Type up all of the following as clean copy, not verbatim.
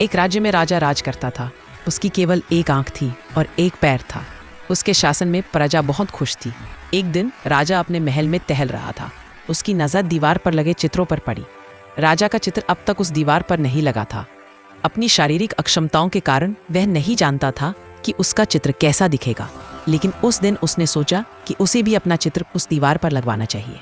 एक राज्य में राजा राज करता था। उसकी केवल एक आंख थी और एक पैर था। उसके शासन में प्रजा बहुत खुश थी। एक दिन राजा अपने महल में टहल रहा था। उसकी नज़र दीवार पर लगे चित्रों पर पड़ी। राजा का चित्र अब तक उस दीवार पर नहीं लगा था। अपनी शारीरिक अक्षमताओं के कारण वह नहीं जानता था कि उसका चित्र कैसा दिखेगा, लेकिन उस दिन उसने सोचा कि उसे भी अपना चित्र उस दीवार पर लगवाना चाहिए।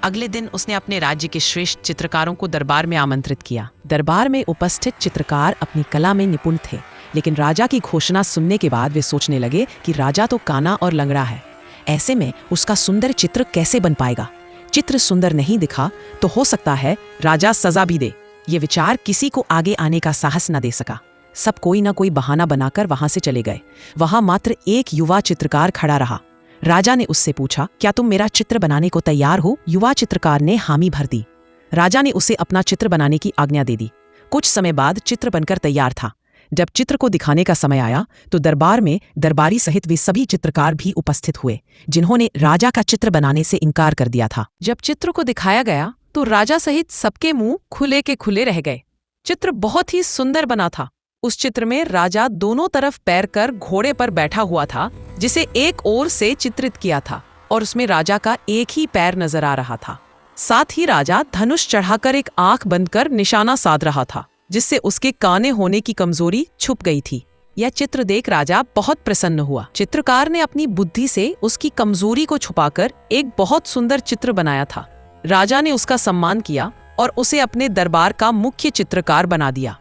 अगले दिन उसने अपने राज्य के श्रेष्ठ चित्रकारों को दरबार में आमंत्रित किया। दरबार में उपस्थित चित्रकार अपनी कला में निपुण थे, लेकिन राजा की घोषणा सुनने के बाद वे सोचने लगे कि राजा तो काना और लंगड़ा है। ऐसे में उसका सुंदर चित्र कैसे बन पाएगा? चित्र सुंदर नहीं दिखा तो हो सकता है राजा सजा भी दे। ये विचार किसी को आगे आने का साहस न दे सका। सब कोई ना कोई बहाना बनाकर वहां से चले गए। वहां मात्र एक युवा चित्रकार खड़ा रहा। राजा ने उससे पूछा, क्या तुम मेरा चित्र बनाने को तैयार हो? युवा चित्रकार ने हामी भर दी। राजा ने उसे अपना चित्र बनाने की आज्ञा दे दी। कुछ समय बाद चित्र बनकर तैयार था। जब चित्र को दिखाने का समय आया तो दरबार में दरबारी सहित वे सभी चित्रकार भी उपस्थित हुए, जिन्होंने राजा का चित्र बनाने से इनकार कर दिया था। जब चित्र को दिखाया गया तो राजा सहित सबके मुंह खुले के खुले रह गए। चित्र बहुत ही सुंदर बना था। उस चित्र में राजा दोनों तरफ पैर कर घोड़े पर बैठा हुआ था, जिसे एक ओर से चित्रित किया था, और उसमें राजा का एक ही पैर नजर आ रहा था। साथ ही राजा धनुष चढ़ाकर एक आंख बंद कर निशाना साध रहा था, जिससे उसके काने होने की कमजोरी छुप गई थी। यह चित्र देख राजा बहुत प्रसन्न हुआ। चित्रकार ने अपनी बुद्धि से उसकी कमजोरी को छुपाकर एक बहुत सुंदर चित्र बनाया था। राजा ने उसका सम्मान किया और उसे अपने दरबार का मुख्य चित्रकार बना दिया।